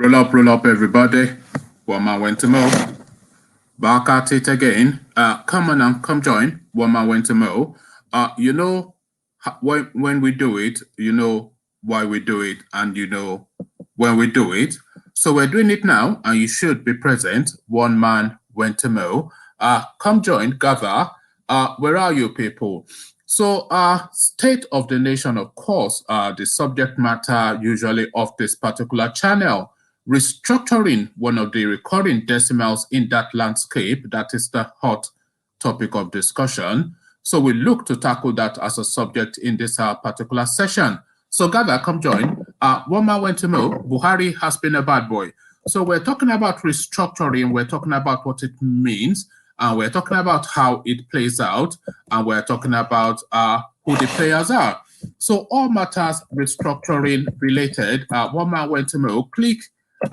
Roll up, everybody. One man went to mow. Back at it again. Come on and come join. One man went to mow. You know, when we do it, you know why we do it, and you know when we do it. So we're doing it now, and you should be present. One man went to mow. Come join, gather. Where are you people? So, state of the nation, of course, the subject matter usually of this particular channel. Restructuring, one of the recurring decimals in that landscape, that is the hot topic of discussion. So we look to tackle that as a subject in this particular session. So gather, come join. One man went to know, Buhari has been a bad boy. So we're talking about restructuring, we're talking about what it means, and we're talking about how it plays out, and we're talking about who the players are. So all matters restructuring related, one man went to know, click.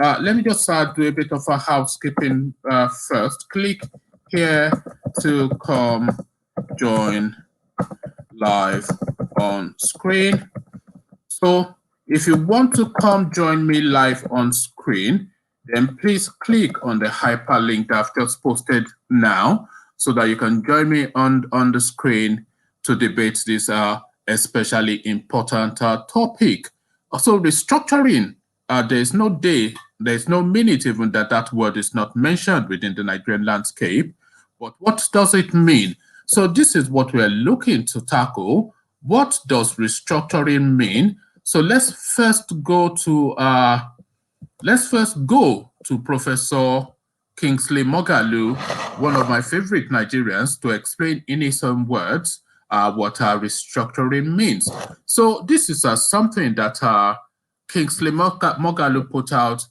Let me just do a bit of a housekeeping first. Click here to come join live on screen. So if you want to come join me live on screen, then please click on the hyperlink that I've just posted now so that you can join me on the screen to debate this especially important topic. Also, restructuring. There's no day, there's no minute even that word is not mentioned within the Nigerian landscape. But what does it mean? So this is what we're looking to tackle. What does restructuring mean? So let's first go to Professor Kingsley Moghalu, one of my favorite Nigerians, to explain in his own words what restructuring means. So this is something that Kingsley Moghalu put out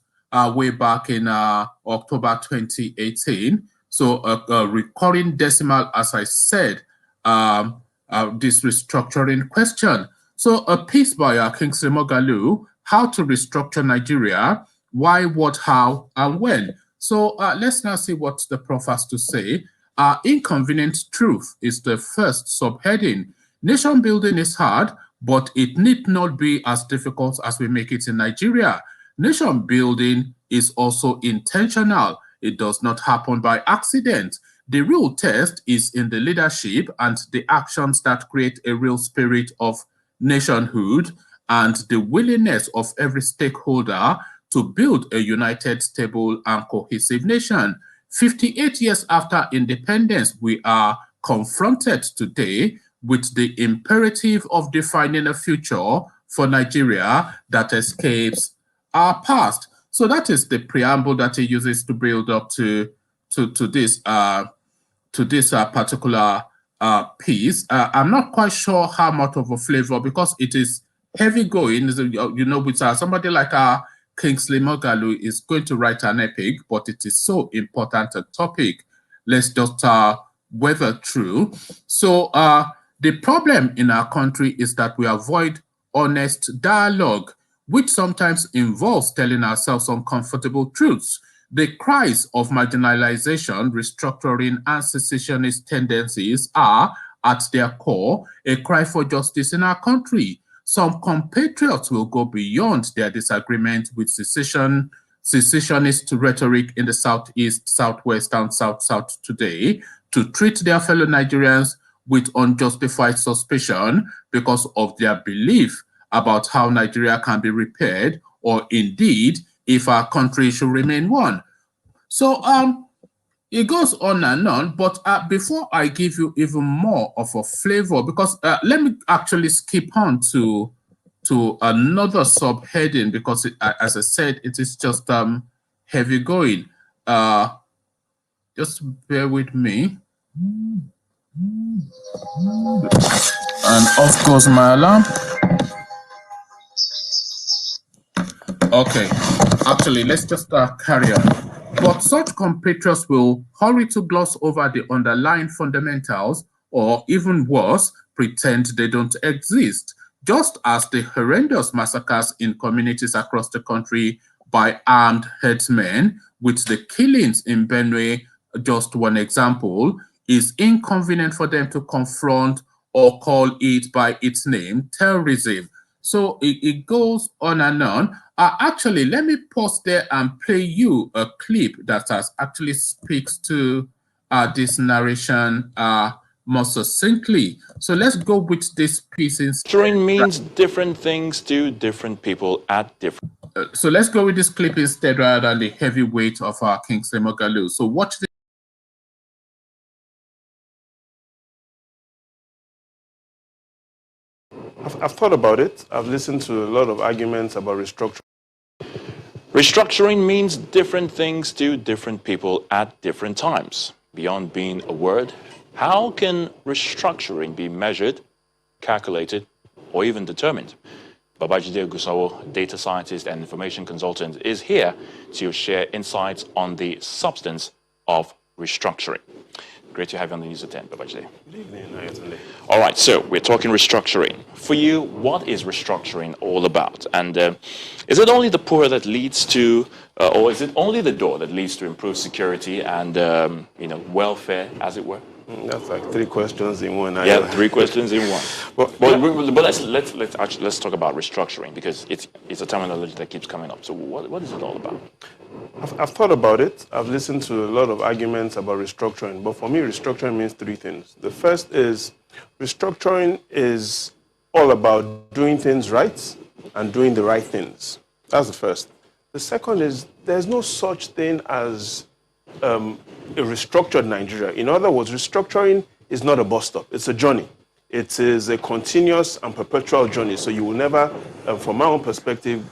way back in October 2018. So a recurring decimal, as I said, this restructuring question. So a piece by Kingsley Moghalu, How to Restructure Nigeria, Why, What, How, and When. So let's now see what the prof has to say. Inconvenient Truth is the first subheading. Nation building is hard, but it need not be as difficult as we make it in Nigeria. Nation building is also intentional. It does not happen by accident. The real test is in the leadership and the actions that create a real spirit of nationhood and the willingness of every stakeholder to build a united, stable, and cohesive nation. 58 years after independence, we are confronted today with the imperative of defining a future for Nigeria that escapes our past. So that is the preamble that he uses to build up to this particular piece. I'm not quite sure how much of a flavor, because it is heavy going. You know, with somebody like Kingsley Moghalu is going to write an epic, but it is so important a topic. Let's just weather through. So the problem in our country is that we avoid honest dialogue, which sometimes involves telling ourselves uncomfortable truths. The cries of marginalization, restructuring, and secessionist tendencies are, at their core, a cry for justice in our country. Some compatriots will go beyond their disagreement with secessionist rhetoric in the Southeast, Southwest, and South today to treat their fellow Nigerians with unjustified suspicion because of their belief about how Nigeria can be repaired, or indeed if our country should remain one. So it goes on and on, but before I give you even more of a flavor, because let me actually skip on to another subheading, because as I said, it is just heavy going. Just bear with me. And off goes my alarm. Okay, actually, let's just carry on. But such compatriots will hurry to gloss over the underlying fundamentals, or even worse, pretend they don't exist, just as the horrendous massacres in communities across the country by armed herdsmen, with the killings in Benue, just one example, is inconvenient for them to confront or call it by its name, terrorism. So it goes on and on. Actually, let me pause there and play you a clip that actually speaks to this narration more succinctly. So let's go with this piece instead. Restructuring means different things to different people at different. So let's go with this clip instead rather than the heavy weight of Kingsley Moghalu. So watch this. I've thought about it. I've listened to a lot of arguments about restructuring. Restructuring means different things to different people at different times. Beyond being a word, how can restructuring be measured, calculated, or even determined? Babajide Gusawo, data scientist and information consultant, is here to share insights on the substance of restructuring. Great to have you on the News at 10, Babajide. Good evening, Ayatunde. All right, so we're talking restructuring. For you, what is restructuring all about? And is it only the poor that leads to, or is it only the door that leads to improved security and welfare, as it were? That's like three questions in one. Yeah, three questions in one. But let's talk about restructuring, because it's a terminology that keeps coming up. So what is it all about? I've thought about it. I've listened to a lot of arguments about restructuring. But for me, restructuring means three things. The first is restructuring is all about doing things right and doing the right things. That's the first. The second is there's no such thing as a restructured Nigeria. In other words, restructuring is not a bus stop. It's a journey. It is a continuous and perpetual journey. So you will never, from my own perspective,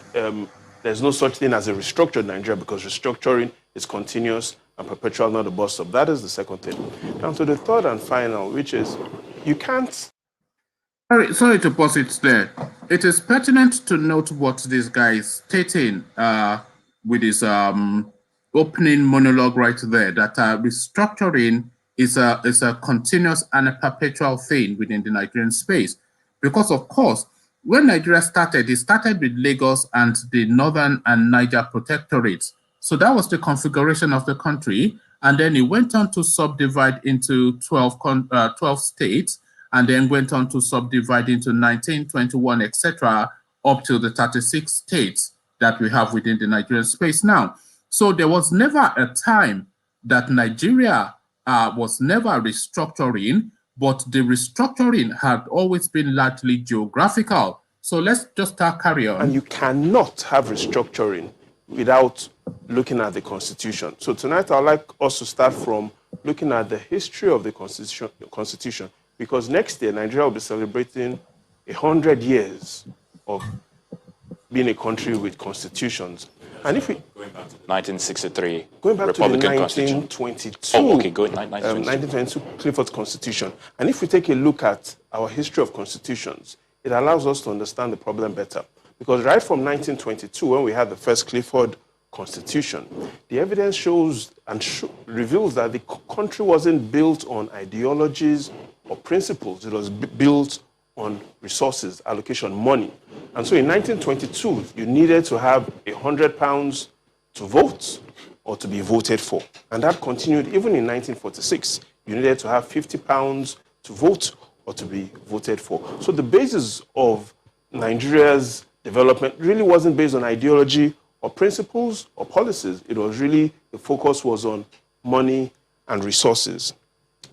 there's no such thing as a restructured Nigeria, because restructuring is continuous and perpetual, not a bus stop. That is the second thing. Now to the third and final, which is you can't... Sorry to pause it there. It is pertinent to note what this guy is stating with his opening monologue right there, that restructuring is a continuous and a perpetual thing within the Nigerian space. Because, of course, when Nigeria started, it started with Lagos and the Northern and Niger protectorates. So that was the configuration of the country. And then it went on to subdivide into 12 states, and then went on to subdivide into 19, 21, etc., up to the 36 states that we have within the Nigerian space now. So there was never a time that Nigeria was never restructuring, but the restructuring had always been largely geographical. So let's just carry on. And you cannot have restructuring without looking at the Constitution. So tonight I'd like us to start from looking at the history of the Constitution, because next year Nigeria will be celebrating 100 years of being a country with constitutions. And if we going back to 1963, going back Republican to the 1922, oh, okay, go 1922 Clifford's Constitution, and if we take a look at our history of constitutions, it allows us to understand the problem better. Because right from 1922, when we had the first Clifford Constitution, the evidence shows and reveals that the country wasn't built on ideologies or principles. It was built on resources, allocation, money. And so in 1922, you needed to have £100 to vote or to be voted for. And that continued even in 1946. You needed to have £50 to vote or to be voted for. So the basis of Nigeria's development really wasn't based on ideology or principles or policies. It was really, the focus was on money and resources.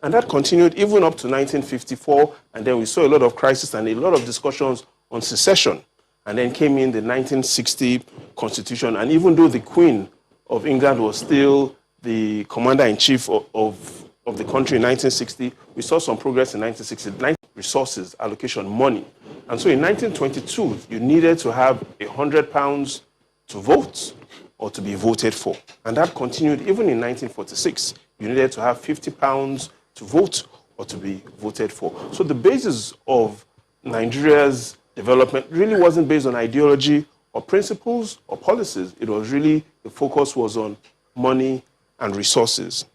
And that continued even up to 1954, and then we saw a lot of crisis and a lot of discussions on secession. And then came in the 1960 Constitution, and even though the Queen of England was still the commander-in-chief of the country in 1960, we saw some progress in 1960. Resources, allocation, money. And so in 1922, you needed to have £100 to vote or to be voted for. And that continued even in 1946. You needed to have £50 to vote or to be voted for. So the basis of Nigeria's development really wasn't based on ideology or principles or policies. It was really, the focus was on money and resources.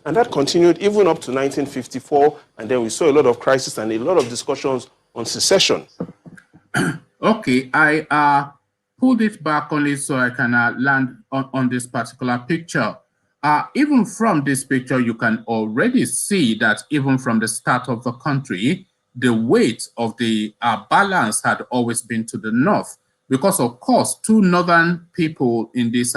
And that continued even up to 1954, and then we saw a lot of crisis and a lot of discussions on secession. Okay, I pulled it back only so I can land on this particular picture. Even from this picture, you can already see that even from the start of the country, the weight of the balance had always been to the north, because of course, two northern people in this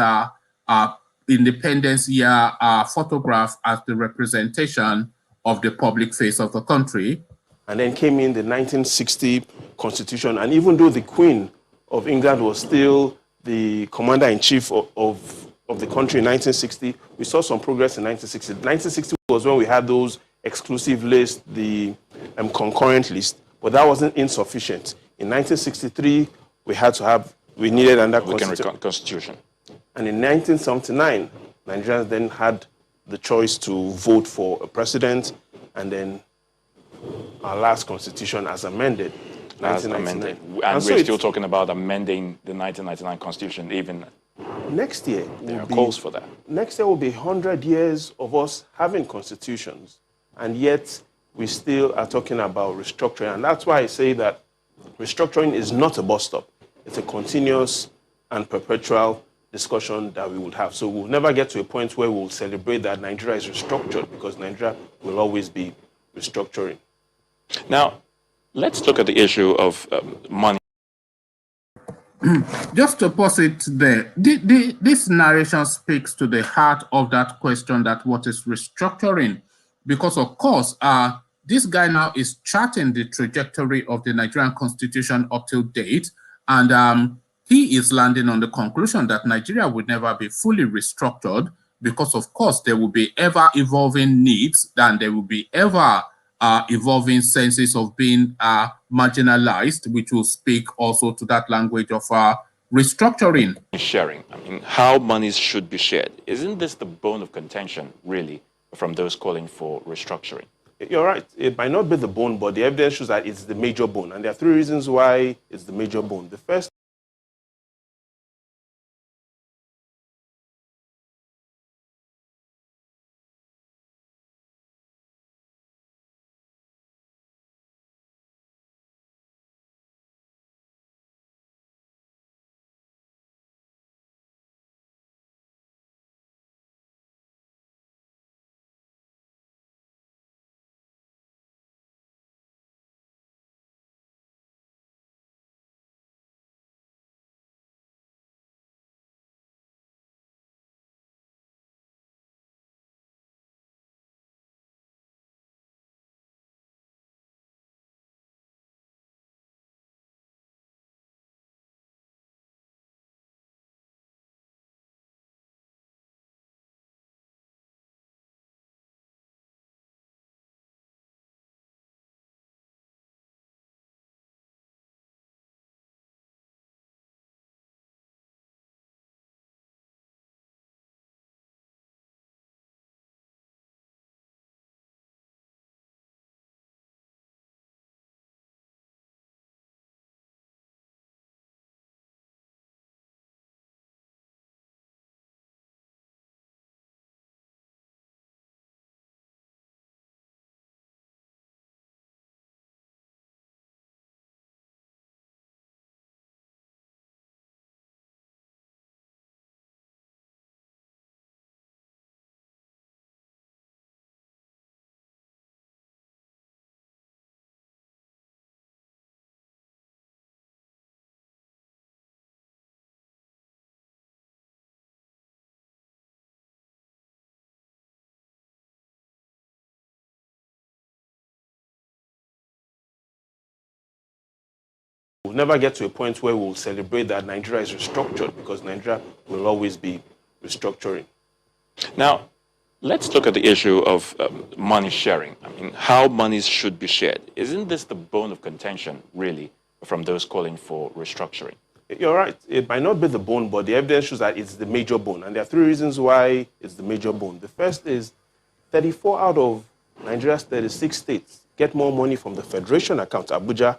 independence year are photographed as the representation of the public face of the country. And then came in the 1960 Constitution, and even though the Queen of England was still the commander-in-chief of the country in 1960, we saw some progress in 1960. 1960 was when we had those exclusive lists, the concurrent list, but that wasn't insufficient. In 1963, we needed another constitution. And in 1979, Nigerians then had the choice to vote for a president, and then our last constitution as amended. As amended. And we're still talking about amending the 1999 constitution even next year. There are calls for that. Next year will be 100 years of us having constitutions, and yet we still are talking about restructuring. And that's why I say that restructuring is not a bus stop. It's a continuous and perpetual discussion that we will have. So we'll never get to a point where we'll celebrate that Nigeria is restructured, because Nigeria will always be restructuring. Now, let's look at the issue of money. Just to pause it there, this narration speaks to the heart of that question, that what is restructuring? Because of course, this guy now is charting the trajectory of the Nigerian constitution up till date, and he is landing on the conclusion that Nigeria would never be fully restructured, because of course there will be ever evolving needs, and there will be ever evolving senses of being marginalized, which will speak also to that language of restructuring. Sharing, I mean, how monies should be shared. Isn't this the bone of contention, really, from those calling for restructuring? You're right. It might not be the bone, but the evidence shows that it's the major bone. And there are three reasons why it's the major bone. The first, we'll never get to a point where we'll celebrate that Nigeria is restructured, because Nigeria will always be restructuring. Now, let's look at the issue of money sharing. I mean, how monies should be shared. Isn't this the bone of contention, really, from those calling for restructuring? You're right. It might not be the bone, but the evidence shows that it's the major bone. And there are three reasons why it's the major bone. The first is 34 out of Nigeria's 36 states get more money from the Federation account, Abuja.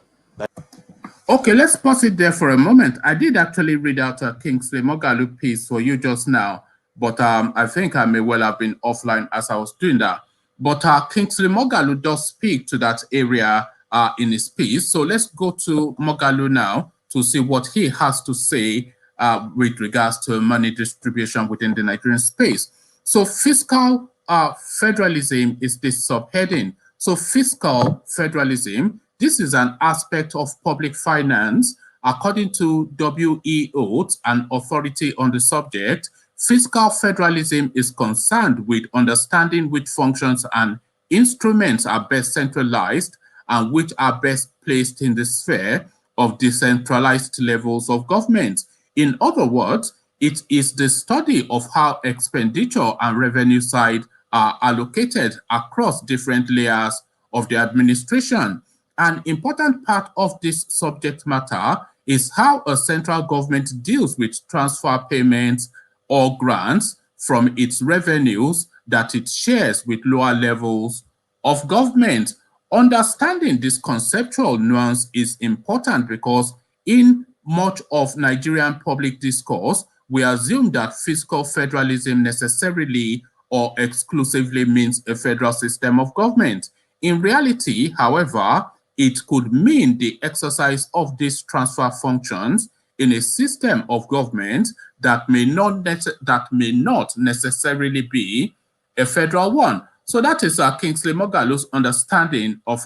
Okay, let's pause it there for a moment. I did actually read out a Kingsley Moghalu piece for you just now, but I think I may well have been offline as I was doing that. But Kingsley Moghalu does speak to that area in his piece. So let's go to Moghalu now to see what he has to say with regards to money distribution within the Nigerian space. So fiscal federalism is the subheading. So fiscal federalism this is an aspect of public finance. According to W.E. Oates, an authority on the subject, fiscal federalism is concerned with understanding which functions and instruments are best centralized and which are best placed in the sphere of decentralized levels of government. In other words, it is the study of how expenditure and revenue side are allocated across different layers of the administration. An important part of this subject matter is how a central government deals with transfer payments or grants from its revenues that it shares with lower levels of government. Understanding this conceptual nuance is important because in much of Nigerian public discourse, we assume that fiscal federalism necessarily or exclusively means a federal system of government. In reality, however, it could mean the exercise of these transfer functions in a system of government that may not necessarily be a federal one. So that is Kingsley Mogalu's understanding of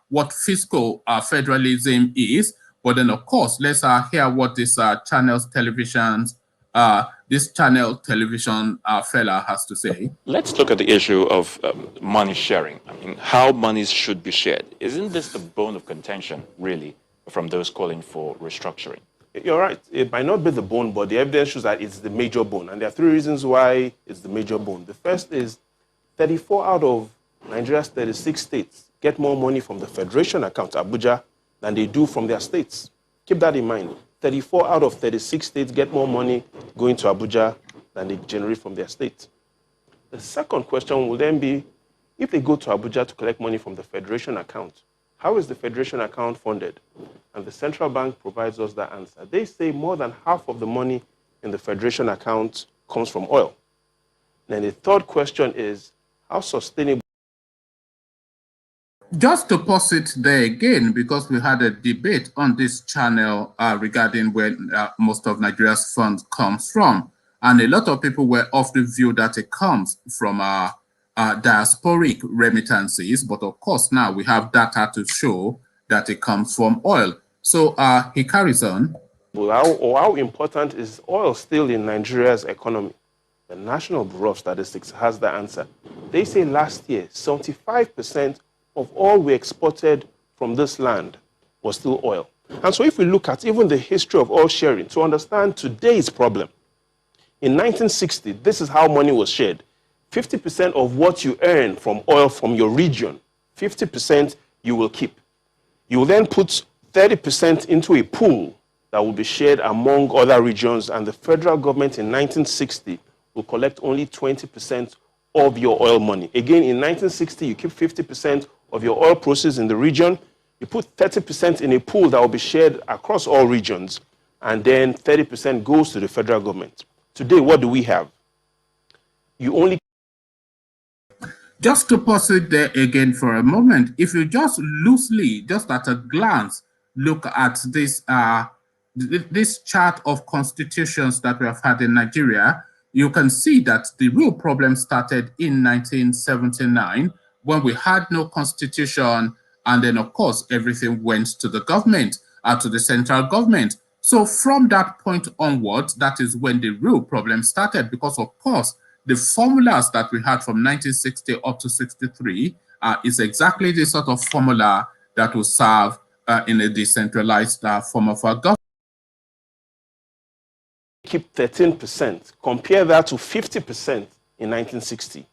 what fiscal federalism is. But then, of course, let's hear what this channel television fella has to say. Let's look at the issue of money sharing. I mean, how monies should be shared. Isn't this the bone of contention, really, from those calling for restructuring? You're right. It might not be the bone, but the evidence shows that it's the major bone. And there are three reasons why it's the major bone. The first is 34 out of Nigeria's 36 states get more money from the Federation account, Abuja, than they do from their states. Keep that in mind. 34 out of 36 states get more money going to Abuja than they generate from their states. The second question will then be, if they go to Abuja to collect money from the Federation account, how is the Federation account funded? And the central bank provides us that answer. They say more than half of the money in the Federation account comes from oil. Then the third question is, how sustainable? Just to pause it there again, because we had a debate on this channel regarding where most of Nigeria's funds comes from. And a lot of people were of the view that it comes from diasporic remittances. But of course, now we have data to show that it comes from oil. So he carries on. How important is oil still in Nigeria's economy? The National Bureau of Statistics has the answer. They say last year, 75% of all we exported from this land was still oil. And so if we look at even the history of oil sharing to understand today's problem, in 1960, this is how money was shared. 50% of what you earn from oil from your region, 50% you will keep. You will then put 30% into a pool that will be shared among other regions, and the federal government in 1960 will collect only 20% of your oil money. Again, in 1960, you keep 50% of your oil proceeds in the region, you put 30% in a pool that will be shared across all regions, and then 30% goes to the federal government. Today, what do we have? You only... Just to pause it there again for a moment, if you just loosely, just at a glance, look at this, this chart of constitutions that we have had in Nigeria, you can see that the real problem started in 1979 when we had no constitution, and then of course everything went to the government, to the central government. So from that point onwards, that is when the real problem started, because of course the formulas that we had from 1960 up to 63 is exactly the sort of formula that will serve in a decentralized form of government. Keep 13%. Compare that to 50% in 1960.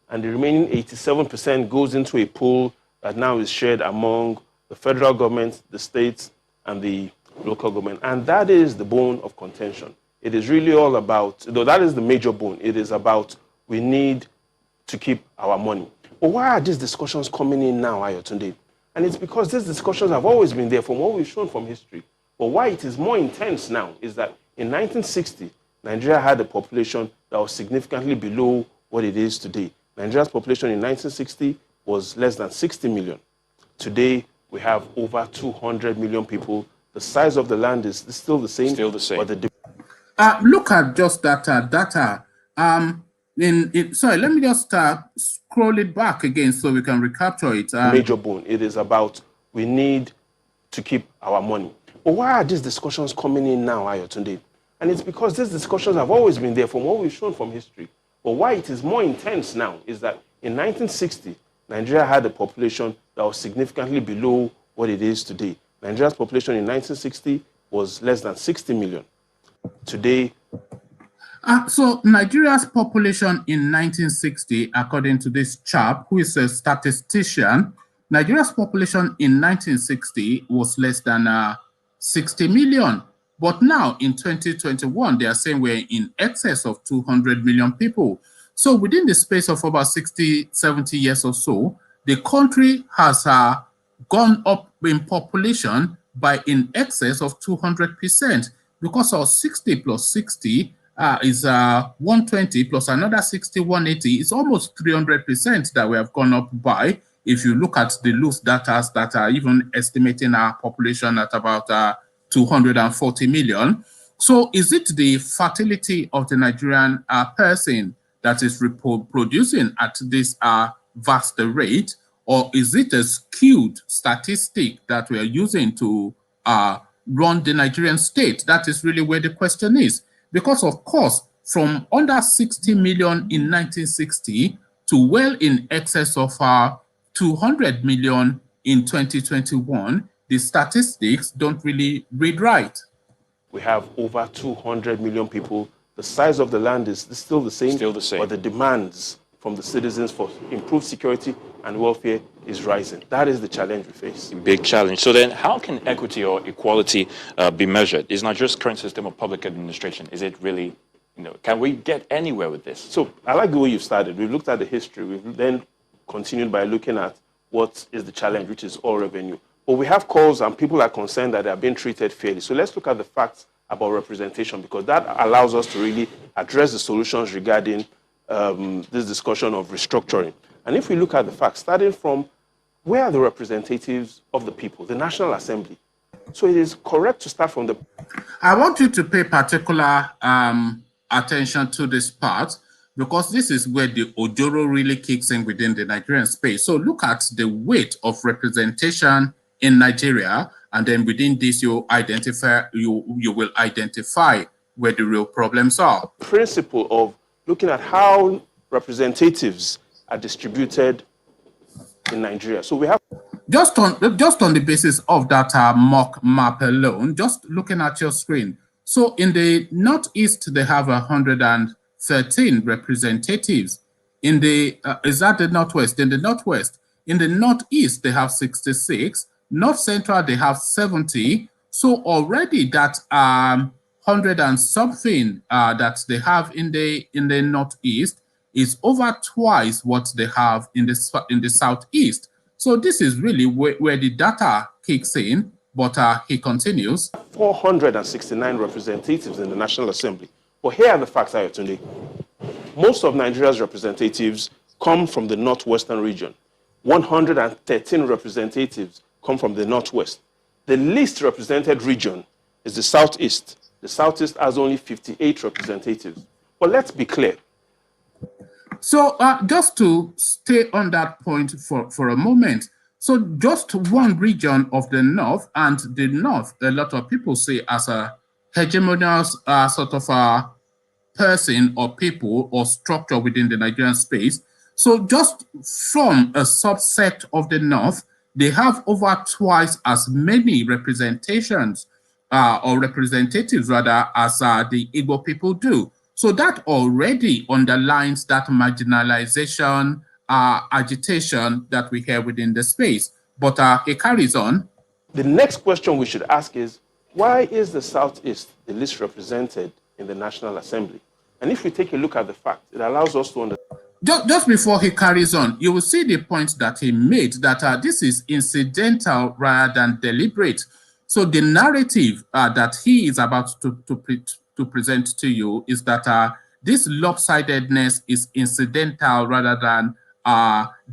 And the remaining 87% goes into a pool that now is shared among the federal government, the states, and the local government. And that is the bone of contention. It is really all about, though that is the major bone, it is about we need to keep our money. But why are these discussions coming in now, Ayotunde? And it's because these discussions have always been there from what we've shown from history. But why it is more intense now is that in 1960, Nigeria had a population that was significantly below what it is today. Nigeria's population in 1960 was less than 60 million. Today, we have over 200 million people. The size of the land is still the same. Still the same. But the look at just that data. Sorry, let me just scroll it back again so we can recapture it. Major bone. It is about we need to keep our money. But why are these discussions coming in now, Ayotunde? And it's because these discussions have always been there from what we've shown from history. But why it is more intense now is that in 1960, Nigeria had a population that was significantly below what it is today. Nigeria's population in 1960 was less than 60 million. Today, so Nigeria's population in 1960, according to this chap, who is a statistician, Nigeria's population in 1960 was less than 60 million. But now in 2021, they are saying we're in excess of 200 million people. So within the space of about 60, 70 years or so, the country has gone up in population by in excess of 200%, because our 60 plus 60 is 120 plus another 60, 180. It's almost 300% that we have gone up by. If you look at the loose data that are even estimating our population at about 240 million. So is it the fertility of the Nigerian person that is producing at this vast rate, or is it a skewed statistic that we are using to run the Nigerian state? That is really where the question is. Because, of course, from under 60 million in 1960 to well in excess of 200 million in 2021, the statistics don't really read right. we have over 200 million people. The size of the land is still the same. Still the same. But the demands from the citizens for improved security and welfare is rising. That is the challenge we face. Big challenge. So then how can equity or equality be measured? Is Nigeria's current system of public administration, is it really, can we get anywhere with this? So I like the way you've started. We've looked at the history. We've then continued by looking at what is the challenge, which is all revenue. But we have calls and people are concerned that they are being treated fairly. So let's look at the facts about representation, because that allows us to really address the solutions regarding this discussion of restructuring. And if we look at the facts, starting from where are the representatives of the people, the National Assembly? So it is correct to start from the... I want you to pay particular attention to this part, because this is where the Ojoro really kicks in within the Nigerian space. So look at the weight of representation in Nigeria, and then within this you will identify where the real problems are. Principle of looking at how representatives are distributed in Nigeria. So we have... Just on the basis of that mock map alone, just looking at your screen. So in the Northeast, they have 113 representatives. In the, is that the Northwest? In the Northwest. In the Northeast, they have 66. North Central, they have 70. So already that 100 and something that they have in the Northeast is over twice what they have in the Southeast. So this is really where the data kicks in, but he continues. 469 representatives in the National Assembly. But here are the facts, Ayotunde. Most of Nigeria's representatives come from the Northwestern region. 113 representatives come from the Northwest. The least represented region is the Southeast. The Southeast has only 58 representatives. But let's be clear. So just to stay on that point for a moment, so just one region of the North, and the North, a lot of people say as a hegemonious sort of a person or people or structure within the Nigerian space. So just from a subset of the North, they have over twice as many representations or representatives rather as the Igbo people do. So that already underlines that marginalization, agitation that we hear within the space. But he carries on. The next question we should ask is, why is the Southeast the least represented in the National Assembly? And if we take a look at the fact, it allows us to understand. Just before he carries on, you will see the point that he made, that this is incidental rather than deliberate. So the narrative that he is about to present to you is that this lopsidedness is incidental rather than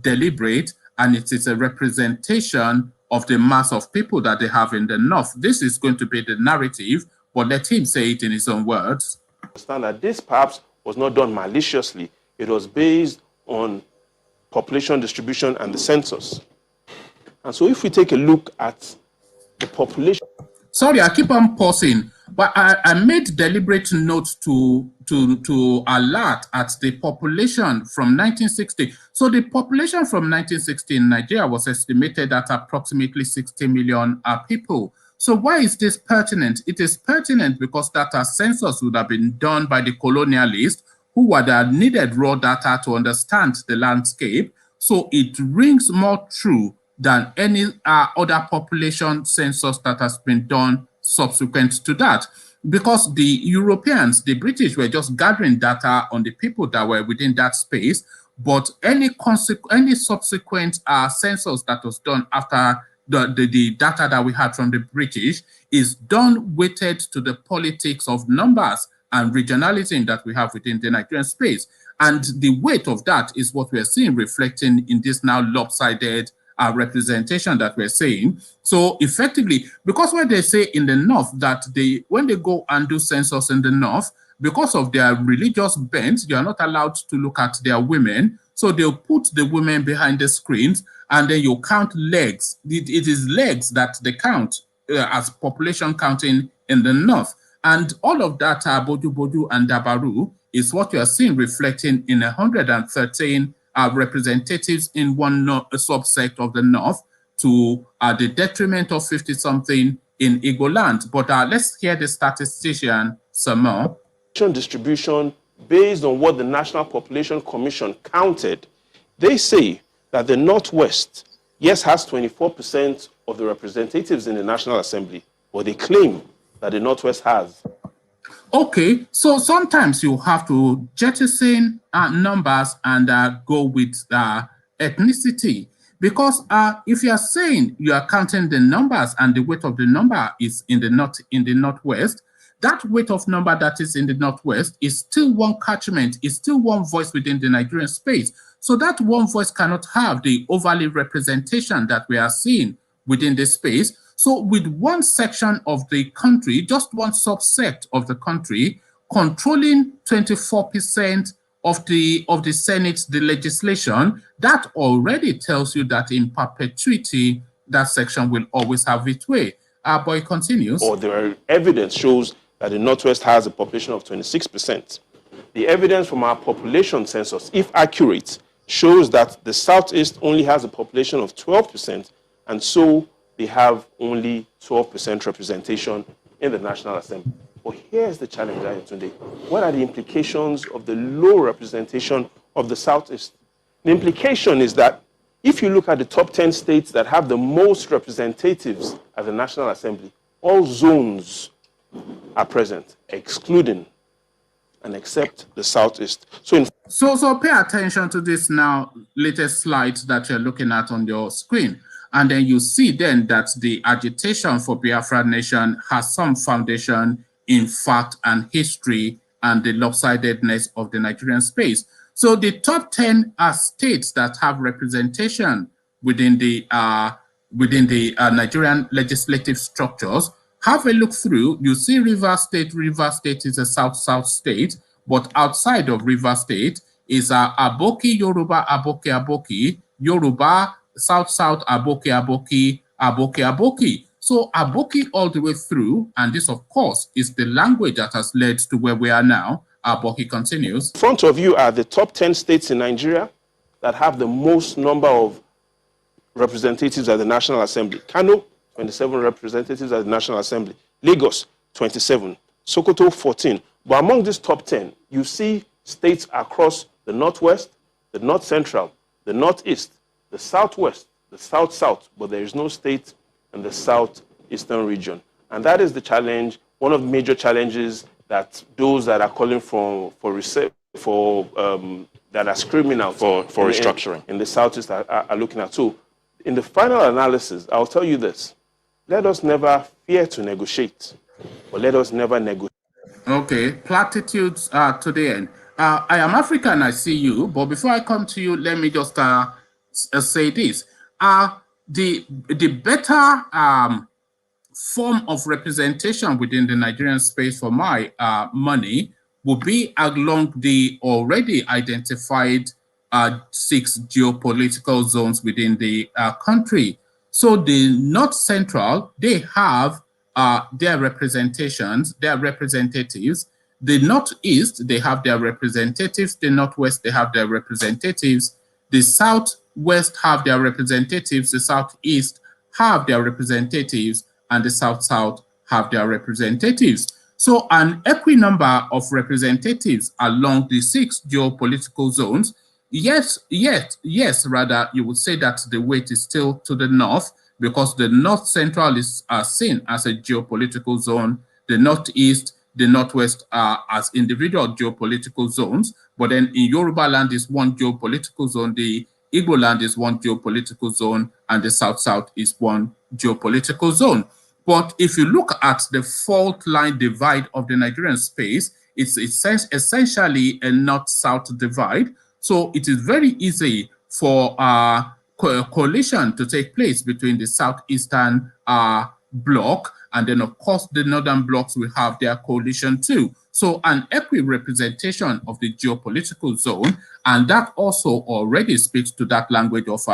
deliberate, and it is a representation of the mass of people that they have in the North. This is going to be the narrative, but let him say it in his own words. Understand that this perhaps was not done maliciously. It was based on population distribution and the census. And so if we take a look at the population. Sorry, I keep on pausing, but I made deliberate note to alert at the population from 1960. So the population from 1960 in Nigeria was estimated at approximately 60 million people. So why is this pertinent? It is pertinent because that census would have been done by the colonialists who would have needed raw data to understand the landscape. So it rings more true than any other population census that has been done subsequent to that. Because the Europeans, the British, were just gathering data on the people that were within that space, but any subsequent census that was done after the data that we had from the British is done weighted to the politics of numbers and regionalism that we have within the Nigerian space. And the weight of that is what we're seeing reflecting in this now lopsided representation that we're saying. So effectively, because when they say in the North that when they go and do census in the North, because of their religious bent, they are not allowed to look at their women. So they'll put the women behind the screens and then you count legs. It is legs that they count as population counting in the North. And all of that Bodu Bodu and Dabaru is what you are seeing reflecting in 113 representatives in one subsect of the North to the detriment of 50-something in Igbo land. But let's hear the statistician some more. Distribution based on what the National Population Commission counted, they say that the Northwest, yes, has 24% of the representatives in the National Assembly, but they claim that the Northwest has. Okay, so sometimes you have to jettison numbers and go with ethnicity, because if you are saying you are counting the numbers and the weight of the number is in the Northwest, that weight of number that is in the Northwest is still one catchment, is still one voice within the Nigerian space. So that one voice cannot have the overly representation that we are seeing within this space. So with one section of the country, just one subset of the country, controlling 24% of the Senate, the legislation, that already tells you that in perpetuity, that section will always have its way. But it continues. Or the evidence shows that the Northwest has a population of 26%. The evidence from our population census, if accurate, shows that the Southeast only has a population of 12%, and so they have only 12% representation in the National Assembly. But here's the challenge today. What are the implications of the low representation of the Southeast? The implication is that if you look at the top 10 states that have the most representatives at the National Assembly, all zones are present, excluding and except the Southeast. So pay attention to this now latest slide that you're looking at on your screen. And then you see then that the agitation for Biafra Nation has some foundation in fact and history and the lopsidedness of the Nigerian space. So the top 10 states that have representation within the Nigerian legislative structures, have a look through. You see Rivers State. Rivers State is a south-south state, but outside of Rivers State is Aboki, Yoruba, Aboki, Aboki, Yoruba, South-South, Aboki, Aboki, Aboki, Aboki. So Aboki all the way through, and this, of course, is the language that has led to where we are now. Aboki continues. In front of you are the top 10 states in Nigeria that have the most number of representatives at the National Assembly. Kano, 27 representatives at the National Assembly. Lagos, 27. Sokoto, 14. But among these top 10, you see states across the Northwest, the North Central, the Northeast, the Southwest, the South-South, but there is no state in the Southeastern region. And that is the challenge, one of the major challenges that those that are calling that are screaming out for restructuring in the Southeast are looking at. So in the final analysis, I'll tell you this. Let us never fear to negotiate, but let us never negotiate. Okay, platitudes to the end. I am African, I see you, but before I come to you, let me just say this. The better form of representation within the Nigerian space for my money would be along the already identified 6 geopolitical zones within the country. So the North Central, they have their representations, their representatives. The Northeast, they have their representatives. The Northwest, they have their representatives. The Southwest have their representatives. The Southeast have their representatives. And the South-South have their representatives. So an equal number of representatives along the 6 geopolitical zones. Yes, rather, you would say that the weight is still to the north because the North Central is seen as a geopolitical zone. The Northeast, the Northwest are as individual geopolitical zones. But then in Yoruba land is one geopolitical zone, the Igbo land is one geopolitical zone, and the South-South is one geopolitical zone. But if you look at the fault line divide of the Nigerian space, it's essentially a north-south divide. So it is very easy for a coalition to take place between the southeastern bloc, and then of course the northern blocs will have their coalition too. So an equal representation of the geopolitical zone, and that also already speaks to that language of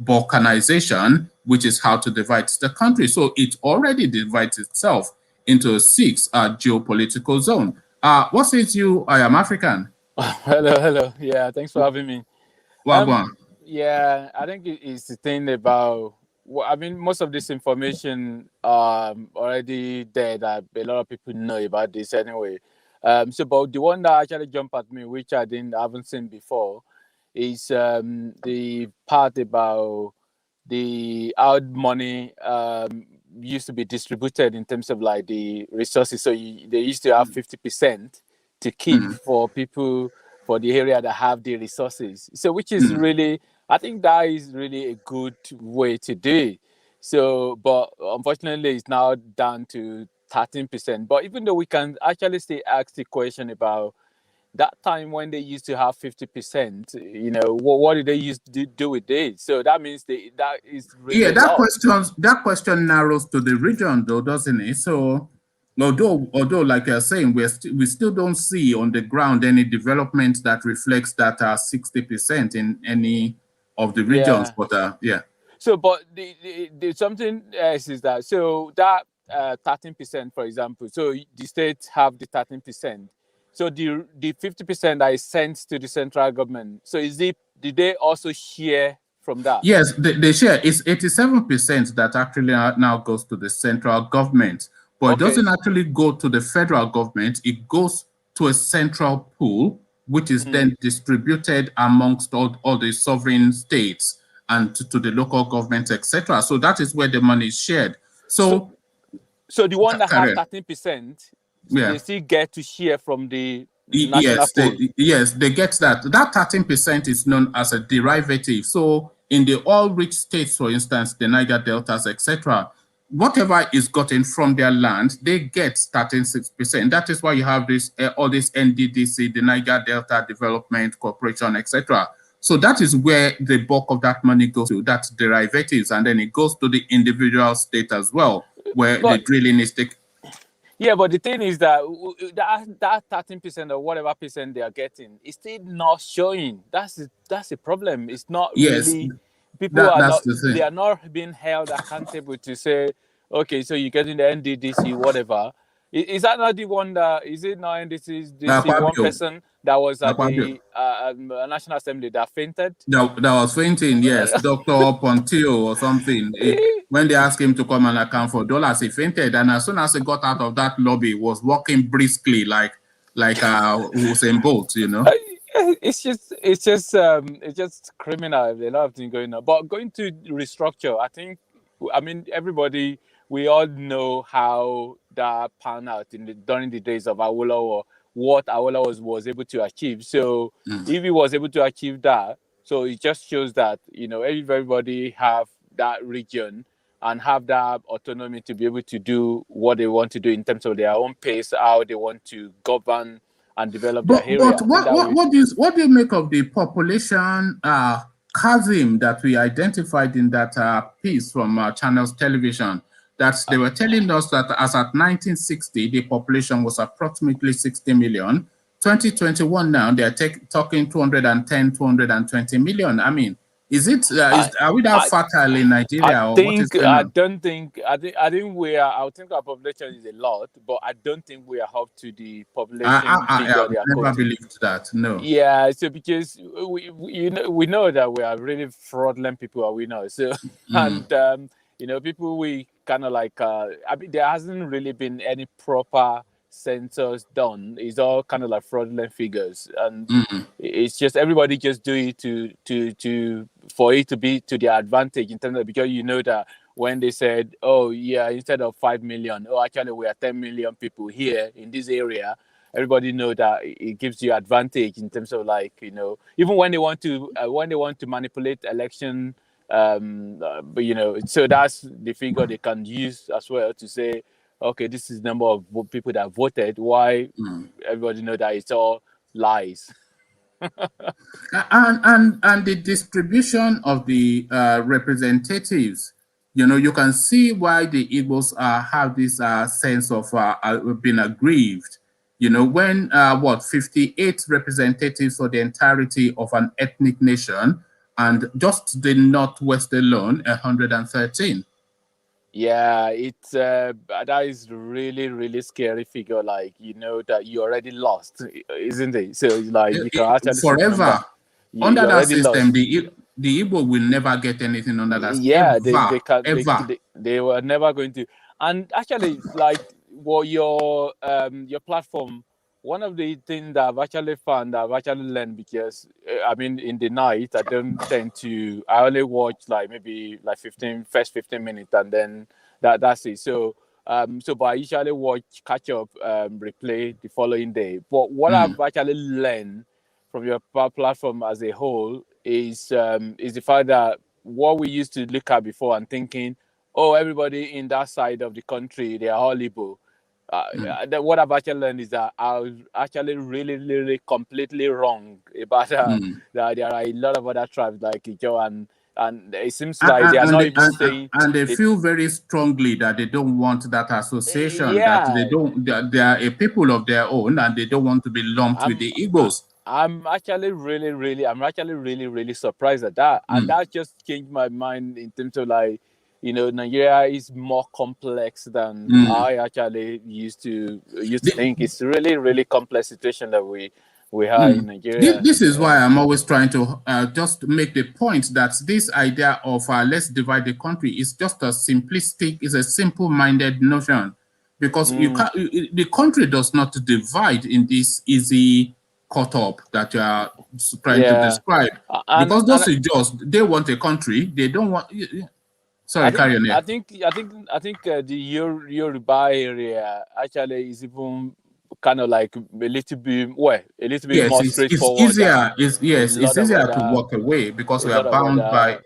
balkanization, which is how to divide the country. So it already divides itself into 6 geopolitical zones. What says you? I am African. Hello. Yeah, thanks for having me. Wagwan. Yeah, I think it's the thing about. Well, I mean, most of this information already there that a lot of people know about this anyway. But the one that actually jumped at me, which I haven't seen before, is the part about how money used to be distributed in terms of like the resources. So they used to have 50% to keep for people for the area that have the resources. So which is really, I think that is really a good way to do it. So, but unfortunately, it's now down to 13%. But even though we can actually still ask the question about that time when they used to have 50%, what did they used to do with it? So that means that is really that question narrows to the region, though, doesn't it? So although like you're saying, we still don't see on the ground any development that reflects that 60% in any of the regions. But yeah. So, but the something else is that, so that 13%, for example, so the states have the 13%. So the 50% that is sent to the central government. So did they also share from that? Yes, they share. It's 87% that actually now goes to the central government, but it doesn't actually go to the federal government. It goes to a central pool, which is then distributed amongst all the sovereign states and to the local governments, etc. So that is where the money is shared. So the one that have 13%, they still get to share from the national pool. Yes, they get that. That 13% is known as a derivative. So in the oil-rich states, for instance, the Niger deltas, etc., whatever is gotten from their land, they get 13.6%. That is why you have this all this NDDC, the Niger Delta Development Corporation, etc. So that is where the bulk of that money goes to. That's derivatives, and then it goes to the individual state as well, where the drilling is taken. Yeah, but the thing is that 13% or whatever percent they are getting is still not showing. That's the problem. It's not really. People they are not being held accountable to say, okay, so you're getting the NDDC, whatever. Is that not the one that, is it not NDDC one person that was at the National Assembly that fainted? That was fainting, yes. Dr. Pontio or something. When they asked him to come and account for dollars, he fainted. And as soon as he got out of that lobby, was walking briskly like Usain Bolt, It's just criminal. A lot of things going on. But going to restructure, I mean, everybody, we all know how that panned out during the days of Awolowo, what Awolowo was able to achieve. So if he was able to achieve that, so it just shows that, everybody have that region and have that autonomy to be able to do what they want to do in terms of their own pace, how they want to govern and develop their area. But what do you make of the population chasm that we identified in that piece from Channels Television? That they were telling us that as at 1960, the population was approximately 60 million. 2021 now, they're talking 210, 220 million. I mean, Is it? I, Are we that I, fertile in Nigeria, or what is going I on? don't think, I think we are, I think our population is a lot, but I don't think we are up to the population I figure have they are never quoting. believed that. No. Yeah, so because we know that we are really fraudulent people, are we know? So and people we kind of like I mean there hasn't really been any proper census done. It's all kind of like fraudulent figures, and it's just everybody just do it to for it to be to their advantage in terms of, because you know that when they said, oh yeah, instead of 5 million, oh actually we are 10 million people here in this area, everybody know that it gives you advantage in terms of like, even when they want to manipulate election, but so that's the figure they can use as well to say, okay, this is the number of people that voted. Why everybody know that it's all lies. And the distribution of the representatives, you can see why the Igbos have this sense of being aggrieved. When 58 representatives for the entirety of an ethnic nation, and just the Northwest alone, 113. Yeah, it's that is really really scary figure. Like that you already lost, isn't it? So it's like you can actually see the number. Forever. You Under that already system, lost. the Igbo will never get anything under that. Yeah, they Ever, can ever. they were never going to. And actually, like, well, your platform, one of the things that I've actually found, that I've actually learned, because I mean in the night I don't tend to, I only watch like maybe like first 15 minutes, and then that's it. So but I usually watch catch up, replay the following day. But what I've actually learned from your platform as a whole is the fact that what we used to look at before and thinking, oh, everybody in that side of the country, they are all Igbo. What I've actually learned is that I was actually really, really completely wrong about that there are a lot of other tribes like Ijo, and it seems like they are and not they, even saying and they it. feel very strongly that they don't want that association, that they Yeah, don't, they are a people of their own, and they don't want to be lumped with I'm the Igbos. I'm actually really, really surprised at that. And that just changed my mind in terms of like, Nigeria is more complex than I actually used to The- think. It's really, really complex situation that we have in Nigeria. This is why Yeah. I'm always trying to just make the point that this idea of let's divide the country is just a simplistic, is a simple-minded notion, because you can't, the country does not divide in this easy cut up that you are trying to Yeah. describe. And Because those are just, they want a country, they don't want. I Sorry, think carry on I here. think I think I think the Yoruba area actually is even kind of like a little bit Yes, more it's straightforward easier. than It's a yes, it's lot of easier to other walk away because a we are lot of bound other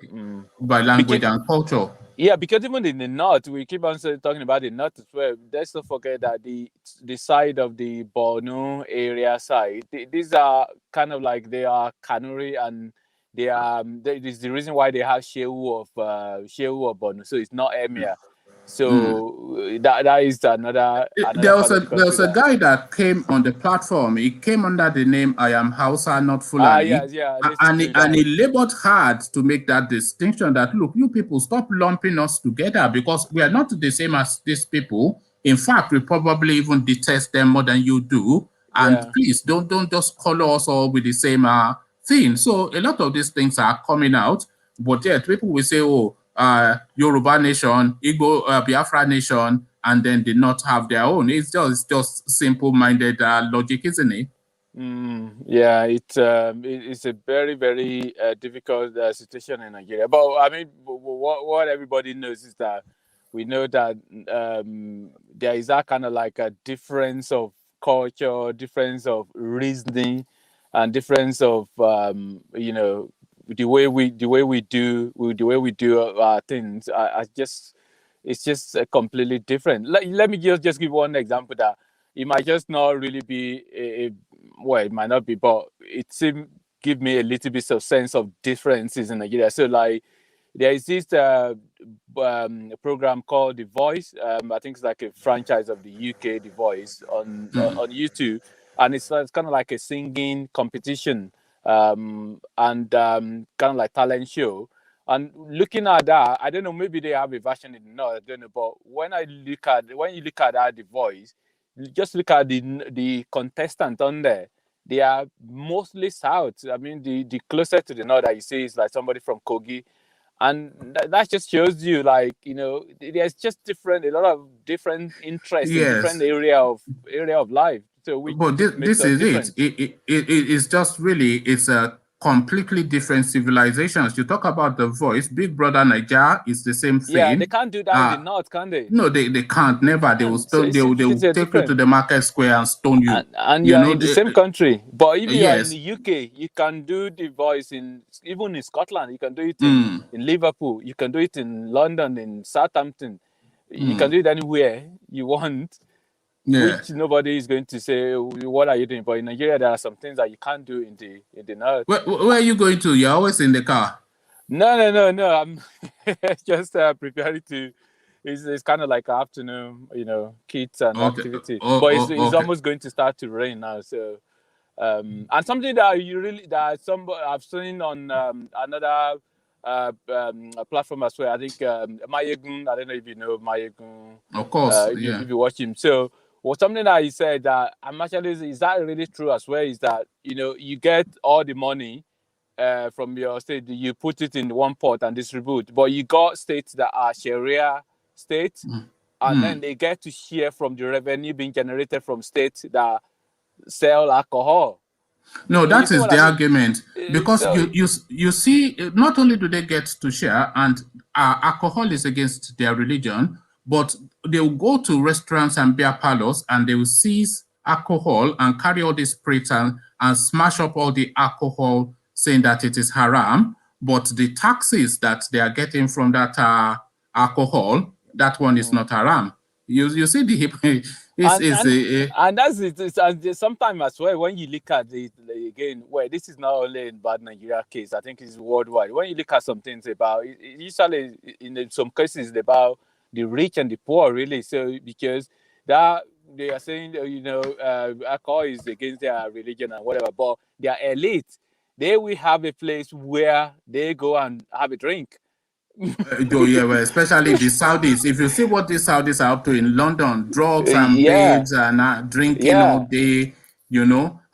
by because language and culture. yeah, because even in the north, we keep on talking about the north as well. Let's not forget that the side of the Borno area side, these are kind of like, they are Kanuri, and it is the reason why they have Shehu of Borno. So it's not Emir. So that is another part of the There country was a that. guy that came on the platform. He came under the name I am Hausa, not Fulani. Yes, yeah, I listened to And that. he labored hard to make that distinction that, look, you people, stop lumping us together because we are not the same as these people. In fact, we probably even detest them more than you do. And Yeah. please don't just color us all with the same thing. So a lot of these things are coming out, but yet people will say, oh, Yoruba nation, Igbo, Biafra nation, and then they not have their own. It's just simple-minded logic, isn't it? Yeah, it's a very very difficult situation in Nigeria. But I mean, what everybody knows is that we know that there is that kind of like a difference of culture, difference of reasoning, and difference of the way we do things. I just It's just completely different. Let me just give one example that it might just not really be well, it might not be, but it seemed give me a little bit of sense of differences in Nigeria. So like there is this program called The Voice. I think it's like a franchise of the UK, The Voice on YouTube, and it's kind of like a singing competition. and kind of like talent show. And looking at that, I don't know, maybe they have a version in the north, I don't know. But when you look at that, The Voice, just look at the contestant on there. They are mostly south. I mean, the closer to the north that you see is like somebody from Kogi, and that just shows you, like, there's just a lot of different interests in different Yes. area of life, so which But makes this us is it. different. It's just really, it's a completely different civilizations. You talk about The Voice, Big Brother Nigeria is the same Yeah, they thing. can't do that in the north, can they? No, they can't. Never. They will So stone. They will they're take you to different. the market square and stone you. And You you are know. in the same country. But if you are in Yes. the UK, you can do The Voice even in Scotland. You can do it Mm, in Liverpool. You can do it in London, in Southampton. You can mm, do it anywhere you want, yeah. which nobody is going to say, "What are you doing?" But in Nigeria, there are some things that you can't do in the north. Where are you going to? You're always in the car. No. I'm just preparing to. It's kind of like afternoon, kids and Okay. activity. Oh, But oh, it's okay. almost going to start to rain now, so. And something that I've seen on another platform as well. I think Mayegun. I don't know if you know Mayegun. Of course. If Yeah. you watch him, so something that he said that I'm actually, is that really true as well? Is that you get all the money from your state, you put it in one pot and distribute, but you got states that are Sharia states, and then Mm. they get to share from the revenue being generated from states that sell alcohol. No, You that see is what I the mean? argument, because So you see, not only do they get to share, and alcohol is against their religion, but they will go to restaurants and beer parlors and they will seize alcohol and carry all this spirits and smash up all the alcohol, saying that it is haram. But the taxes that they are getting from that alcohol, that one is not haram. You see the and is and a and that's it. And sometimes as well, when you look at it again, well, this is not only in bad Nigeria case. I think it's worldwide. When you look at some things about usually in some cases about the rich and the poor, really. So because that they are saying, alcohol is against their religion and whatever, but their elite, they will have a place where they go and have a drink. Yeah, well, especially the Saudis. If you see what the Saudis are up to in London, drugs and Yeah, babes and drinking all yeah. day,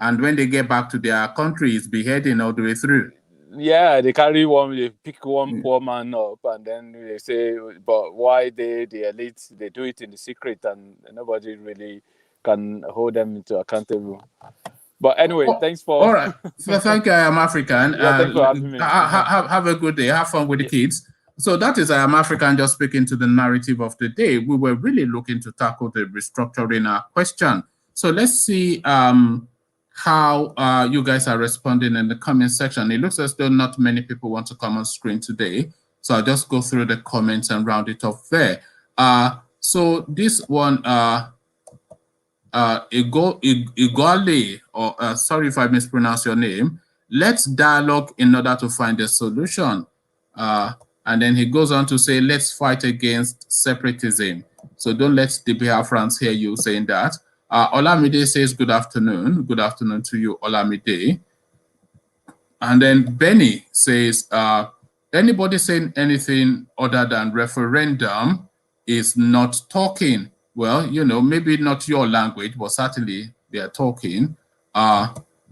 and when they get back to their country, it's beheading all the way through. Yeah, they carry one, they pick one poor man up, and then they say, but why the elite, they do it in the secret, and nobody really can hold them into accountable. But anyway, Oh, thanks for all right. So thank you, I am African. yeah, thanks for having me. Have a good day. Have fun with the Yeah. kids. So that is I am African, just speaking to the narrative of the day. We were really looking to tackle the restructuring question. So let's see how you guys are responding in the comment section. It looks as though not many people want to come on screen today. So I'll just go through the comments and round it off there. So this one, Igole, or sorry if I mispronounce your name, let's dialogue in order to find a solution. And then he goes on to say, let's fight against separatism. So don't let the Biafrans hear you saying that. Olamide says, good afternoon. Good afternoon to you, Olamide. And then Benny says, anybody saying anything other than referendum is not talking. Well, maybe not your language, but certainly they are talking.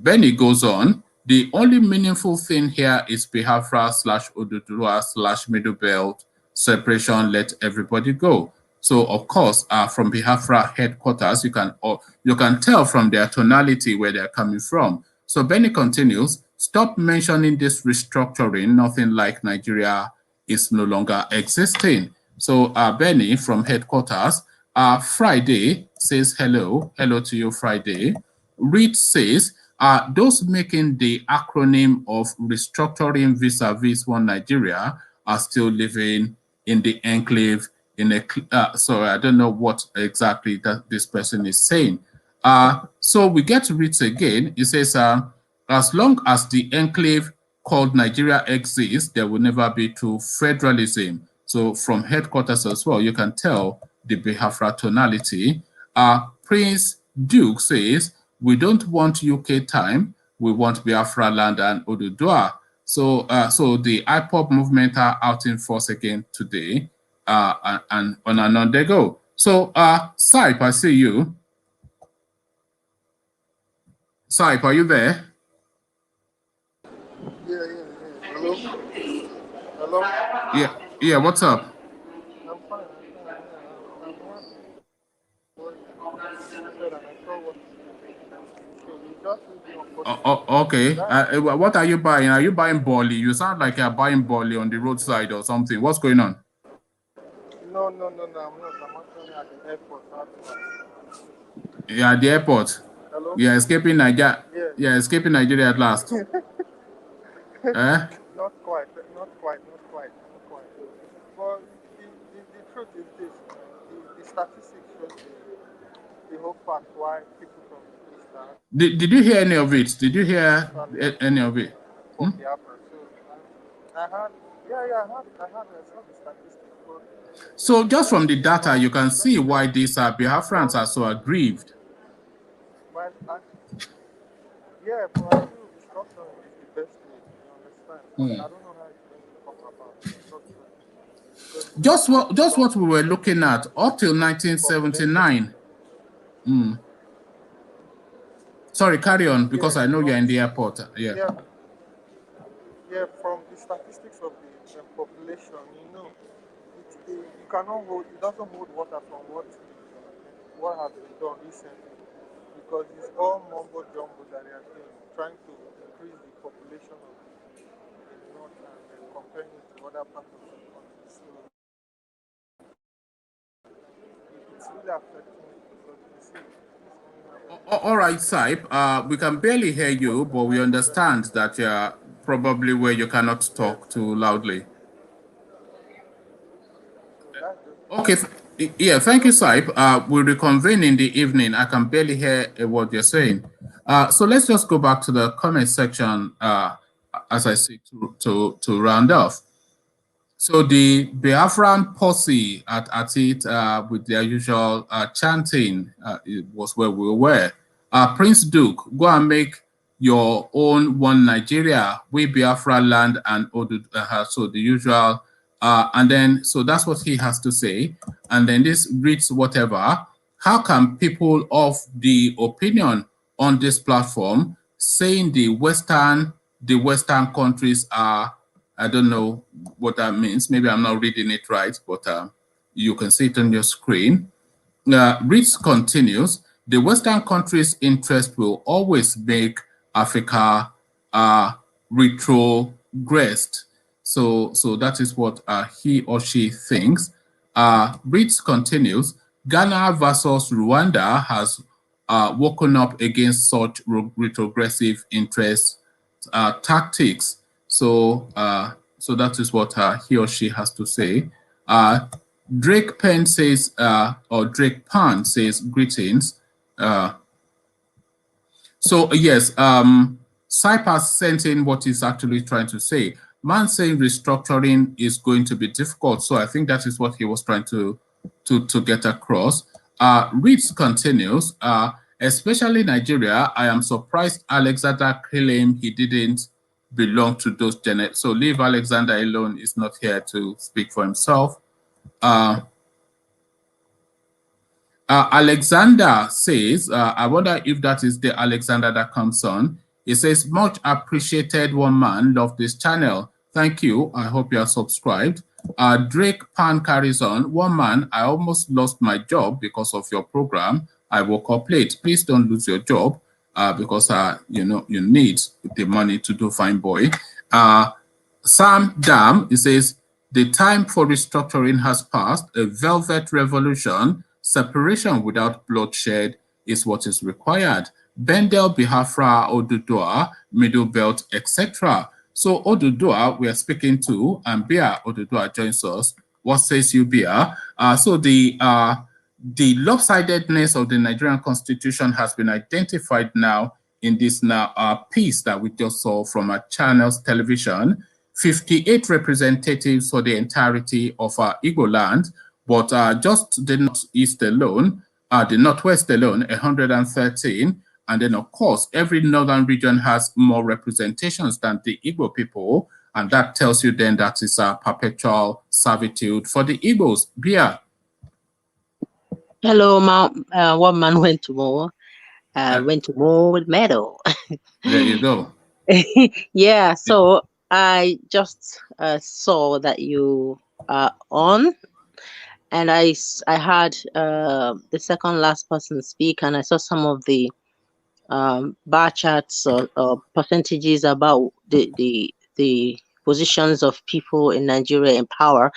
Benny goes on, the only meaningful thing here is Biafra / Oduduwa / Middle Belt separation, let everybody go. So, of course, from Biafra headquarters, you can tell from their tonality where they're coming from. So Benny continues, stop mentioning this restructuring. Nothing like Nigeria is no longer existing. So Benny from headquarters, Friday says hello. Hello to you, Friday. Reed says, those making the acronym of restructuring vis-a-vis one Nigeria are still living in the enclave in a, sorry, I don't know what exactly that this person is saying. So we get to read again. It says, as long as the enclave called Nigeria exists, there will never be true federalism. So from headquarters as well, you can tell the Biafra tonality. Prince Duke says, we don't want UK time. we want Biafra land and Odudua. So, so the IPOP movement are out in force again today, and on and on they go. So, Saip, I see you. Saip, are you there? Yeah. Hello? Hello? Yeah, what's up? I'm fine. Okay. What are you buying? Are you buying barley? You sound like you're buying barley on the roadside or something. What's going on? No, I'm not. I'm actually at the airport. You're at the airport. Hello? You're escaping Nigeria. Yeah. You're escaping Nigeria at last. Eh? Not quite. But the truth is this. The statistics shows the whole fact why people from the East are Did you hear any of it? Did you hear any of it? from the upper. So I had, I had some of the statistics. So just from the data, you can see why these Biafrans are so aggrieved. But but I feel restructuring is the best way. You understand? I don't know how it's going to come about restructuring. Just what we were looking at up till 1979. Sorry, carry on, because I know you're in the airport. Yeah, from the statistics of the population, you cannot hold, it doesn't hold water from what has been done recently, because it's all mumbo jumbo that they are doing, trying to increase the population of the north and comparing it to other parts of the country. So it's really affecting it, because you see. All right, Saip, we can barely hear you, but we understand that you're probably where you cannot talk too loudly. Okay, yeah, thank you, Saip. We'll reconvene in the evening. I can barely hear what you're saying. So let's just go back to the comment section as I see to round off. So the Biafran posse at it with their usual chanting, it was where we were. Prince Duke, go and make your own one Nigeria, we Biafra land and so the usual. And then, so that's what he has to say. And then this reads whatever. How can people of the opinion on this platform saying the Western countries are, I don't know what that means. Maybe I'm not reading it right, but you can see it on your screen. Reads continues, the Western countries' interest will always make Africa retrogressed. So that is what he or she thinks. Reads continues, Ghana versus Rwanda has woken up against such retrogressive interest tactics. So so that is what he or she has to say. Drake Penn says, or Drake Pan says, greetings. So yes, Cyprus sent in what he's actually trying to say. Man saying restructuring is going to be difficult. So I think that is what he was trying to get across. Reeds continues, especially Nigeria, I am surprised Alexander claimed he didn't belong to those genetics. So leave Alexander alone, is not here to speak for himself. Alexander says, I wonder if that is the Alexander that comes on. He says, much appreciated, one man, love this channel. Thank you. I hope you are subscribed. Drake Pan carries on. One man, I almost lost my job because of your program. I woke up late. Please don't lose your job because you need the money to do fine boy. Sam Dam, he says, the time for restructuring has passed. A velvet revolution, separation without bloodshed is what is required. Bendel, Biafra, Odudua, Middle Belt, etc. So Odudua, we are speaking to, and Bia Odudua joins us. What says you, Bia? So the lopsidedness of the Nigerian Constitution has been identified now in this piece that we just saw from our channel's television. 58 representatives for the entirety of Igbo land, but just the Northeast alone, the Northwest alone, 113, And then, of course, every northern region has more representations than the Igbo people. And that tells you then that it's a perpetual servitude for the Igbos. Bia. Hello, one man went to war. Went to war with medal. There you go. Yeah, so I just saw that you are on, and I heard the second last person speak, and I saw some of the bar charts or percentages about the positions of people in Nigeria in power,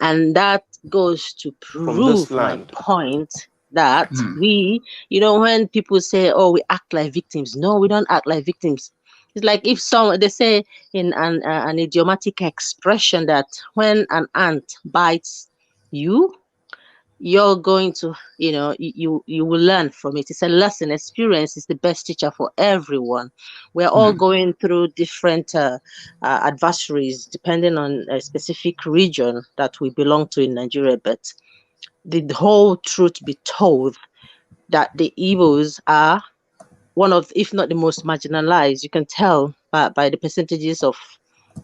and that goes to prove my point that we, when people say, "Oh, we act like victims," no, we don't act like victims. It's like if they say in an idiomatic expression that when an ant bites you, you're going to, you will learn from it. It's a lesson. Experience is the best teacher for everyone. We're all going through different adversaries depending on a specific region that we belong to in Nigeria. But the whole truth be told, that the Igbos are one of, if not the most marginalized. You can tell by the percentages of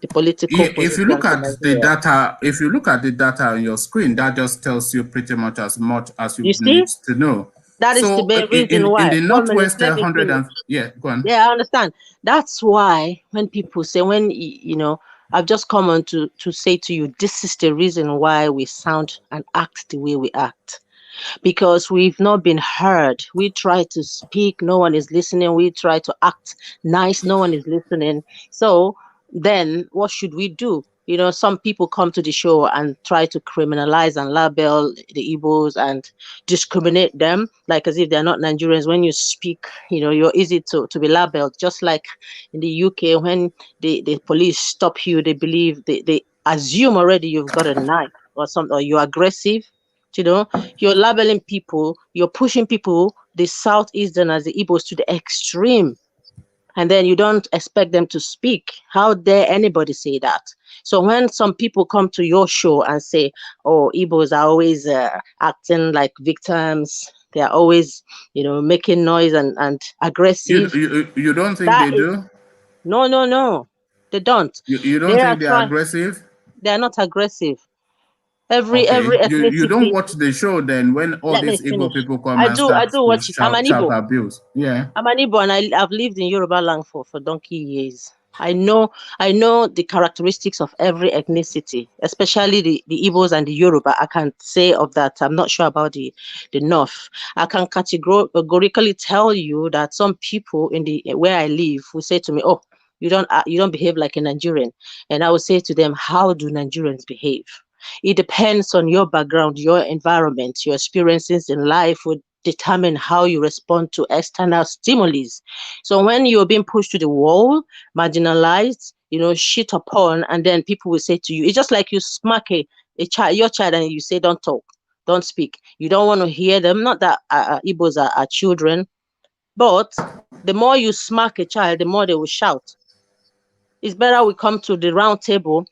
the political If you look positions in at the Nigeria. data, on your screen, that just tells you pretty much as you You see? need to know. That is the So main reason in why. the 1 minute, Northwest, let me 100 finish. and yeah, go on. Yeah, I understand. That's why when people say, I've just come on to say to you, this is the reason why we sound and act the way we act. Because we've not been heard. We try to speak, no one is listening. We try to act nice, no one is listening. So then what should we do? Some people come to the show and try to criminalize and label the Igbos and discriminate them, like as if they're not Nigerians. When you speak, you're easy to be labeled. Just like in the UK, when the police stop you, they believe, they assume already you've got a knife or something, or you're aggressive. You're labeling people, you're pushing people, the Southeasterners, the Igbos, to the extreme. And then you don't expect them to speak. How dare anybody say that? So when some people come to your show and say, "Oh, Igbos are always acting like victims, they are always, making noise and aggressive," You don't think that they is, do? no, they don't. You They don't are think they are trying. aggressive? They are not aggressive. Every Okay, you don't ethnicity. watch the show then when all Let me these Igbo finish. people come I and do. I start do to watch it. I'm an shout Igbo. abuse. Yeah. I'm an Igbo, and I've lived in Yoruba land for donkey years. I know the characteristics of every ethnicity, especially the Igbos and the Yoruba. I can say of that. I'm not sure about the North. I can categorically tell you that some people in the where I live will say to me, "Oh, you don't behave like a Nigerian," and I will say to them, "How do Nigerians behave?" It depends on your background, your environment, your experiences in life would determine how you respond to external stimuli. So when you're being pushed to the wall, marginalized, shit upon, and then people will say to you, it's just like you smack a child, your child, and you say, "Don't talk, don't speak." You don't want to hear them. Not that Igbos are children, but the more you smack a child, the more they will shout. It's better we come to the round table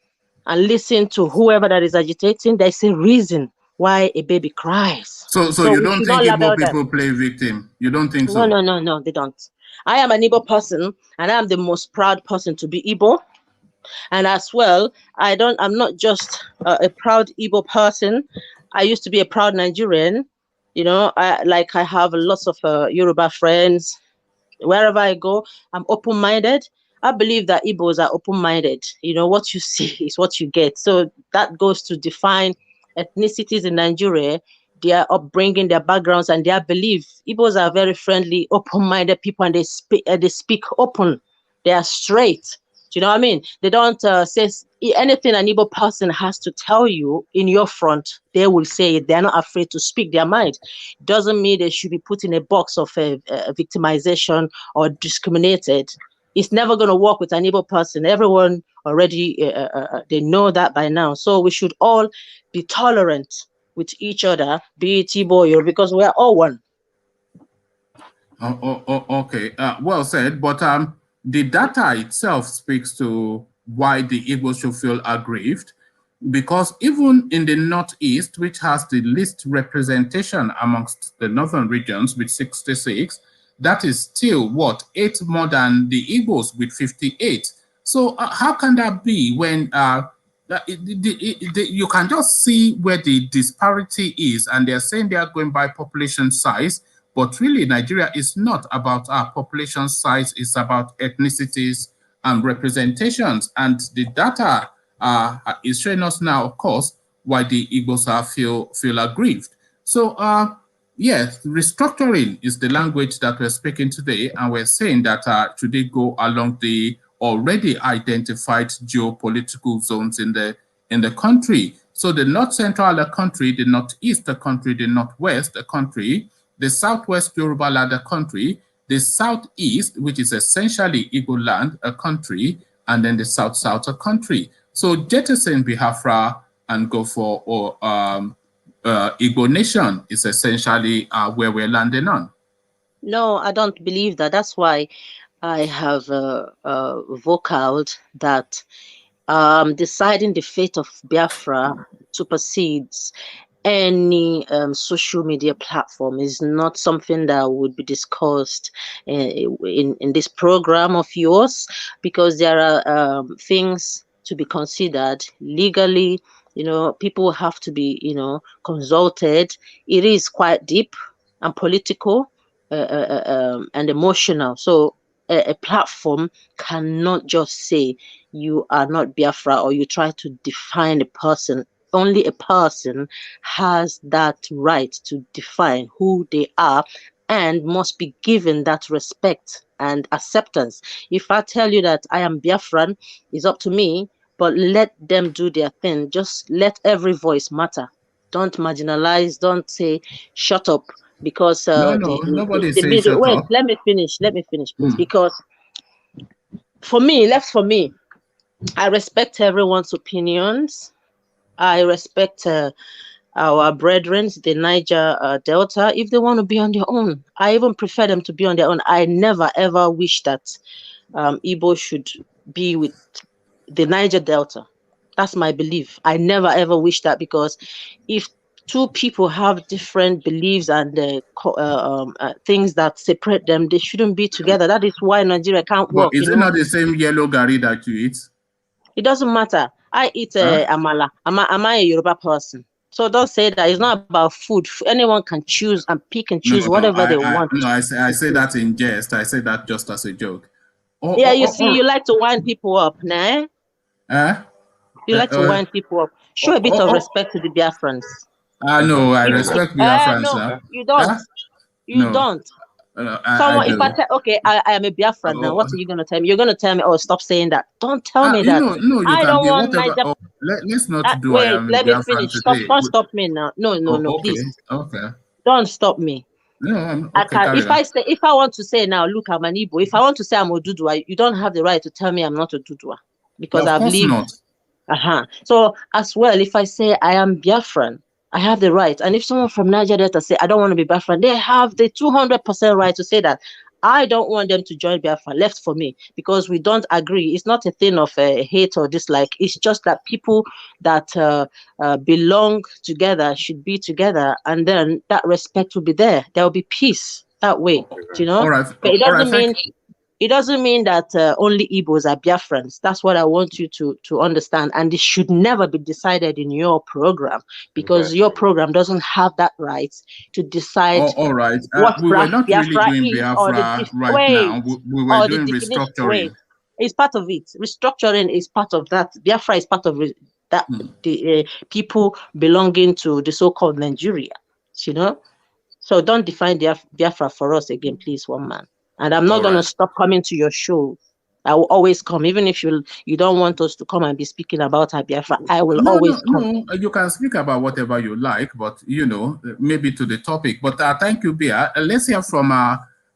and listen to whoever that is agitating. There's a reason why a baby cries. So So you we don't should think not Igbo label them. people play victim? You don't think No, so? no, they don't. I am an Igbo person, and I am the most proud person to be Igbo. And as well, I'm not just a proud Igbo person. I used to be a proud Nigerian. I have lots of Yoruba friends. Wherever I go, I'm open-minded. I believe that Igbos are open-minded. What you see is what you get. So that goes to define ethnicities in Nigeria, their upbringing, their backgrounds, and their belief. Igbos are very friendly, open-minded people, and they speak open. They are straight. Do you know what I mean? They don't say anything an Igbo person has to tell you in your front. They will say it. They're not afraid to speak their mind. Doesn't mean they should be put in a box of victimization or discriminated. It's never going to work with an Igbo person. Everyone already, they know that by now. So we should all be tolerant with each other, be it Igbo or Yoruba, because we're all one. Okay. Well said. But the data itself speaks to why the Igbos should feel aggrieved, because even in the Northeast, which has the least representation amongst the northern regions with 66, that is still what, 8 more than the Igbos with 58. So how can that be when you can just see where the disparity is, and they're saying they are going by population size, but really Nigeria is not about our population size, it's about ethnicities and representations, and the data is showing us now, of course, why the Igbos feel aggrieved. So yes, restructuring is the language that we're speaking today, and we're saying that should they go along the already identified geopolitical zones in the country. So the north central of the country, the northeast the country, the northwest the country, the southwest Yoruba land the country, the southeast, which is essentially Igbo land, a country, and then the south a country. So jettison Biafra and go for Igbo nation is essentially where we're landing on. No, I don't believe that. That's why I have vocaled that deciding the fate of Biafra supersedes any social media platform. Is not something that would be discussed in this program of yours, because there are things to be considered legally. People have to be consulted. It is quite deep and political and emotional. So a platform cannot just say you are not Biafra or you try to define a person. Only a person has that right to define who they are and must be given that respect and acceptance. If I tell you that I am Biafran, it's up to me, but let them do their thing. Just let every voice matter. Don't marginalize, don't say shut up, because nobody the says middle. shut Wait, up. let me finish, please. Because for me, I respect everyone's opinions. I respect our brethren, the Niger Delta, if they want to be on their own. I even prefer them to be on their own. I never ever wish that Igbo should be with the Niger Delta. That's my belief. I never ever wish that, because if two people have different beliefs and things that separate them, they shouldn't be together. That is why Nigeria can't But work. is it not the same yellow gari that you eat? It doesn't matter. I eat amala. Am I a Yoruba person? So don't say that. It's not about food. Anyone can choose and pick and choose whatever they want. I say that in jest. I say that just as a joke. Yeah, you see, you like to wind people up, nah? You like to wind people up. Show a bit of respect to the Biafrans. No, I respect Biafrans. No, you don't. You don't. Someone, if I tell, okay, I am a Biafran now, what are you going to tell me? You're going to tell me, oh, stop saying that. Don't tell me that. No, you I can don't be want whatever. Niger. Let's not do I Wait, am a let me Biafran finish. today. Don't stop me now. No, okay, please. Okay. Don't stop me. No, if I want to say now, look, I'm an Igbo. If I want to say I'm Odudua, you don't have the right to tell me I'm not Odudua, because I believe. Of course not. So as well, if I say I am Biafran, I have the right. And if someone from Niger Delta say I don't want to be Biafran, they have the 200% right to say that. I don't want them to join Biafra, left for me, because we don't agree. It's not a thing of hate or dislike. It's just that people that belong together should be together, and then that respect will be there. There will be peace that way, All right. But it doesn't mean that only Igbos are Biafrans. That's what I want you to understand. And it should never be decided in your program, because your program doesn't have that right to decide all right. what We were not Biafra really doing is, Biafra right now. We were doing restructuring. It's part of it. Restructuring is part of that. Biafra is part of that. The people belonging to the so-called Nigeria, So don't define Biafra for us again, please, one man. And I'm not going to stop coming to your show. I will always come, even if you don't want us to come and be speaking about Biafra. I will always come. No, you can speak about whatever you like, but maybe to the topic. But thank you, Bia. Let's hear from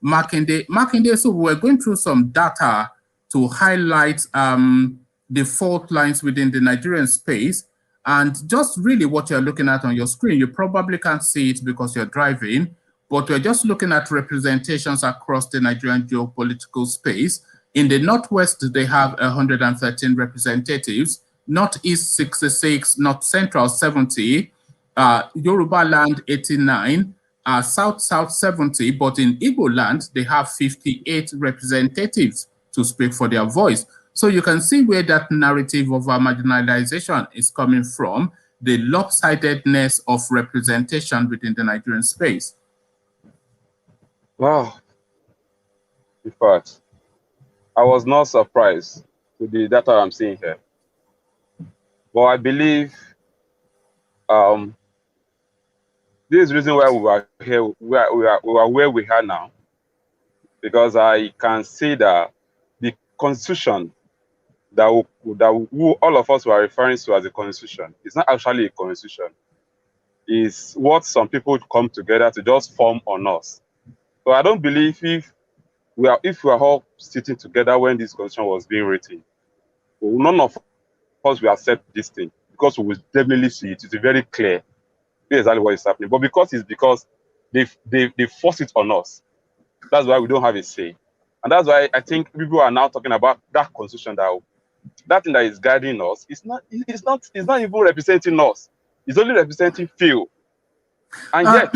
Makinde. Makinde, so we're going through some data to highlight the fault lines within the Nigerian space, and just really what you're looking at on your screen. You probably can't see it because you're driving, but we're just looking at representations across the Nigerian geopolitical space. In the Northwest, they have 113 representatives, Northeast 66, North Central 70, Yoruba land 89, South 70, but in Igbo land, they have 58 representatives to speak for their voice. So you can see where that narrative of marginalization is coming from, the lopsidedness of representation within the Nigerian space. Wow. In fact, I was not surprised with the data I'm seeing here. But I believe this is the reason why we are here, we are where we are now, because I can see that the constitution that all of us were referring to as a constitution is not actually a constitution. It's what some people come together to just form on us. So I don't believe if we are all sitting together when this constitution was being written, none of us will accept this thing, because we will definitely see it. It's very clear exactly what is happening. But because they force it on us, that's why we don't have a say. And that's why I think people are now talking about that constitution, that thing that is guiding us. It's not even representing us. It's only representing few. And yet,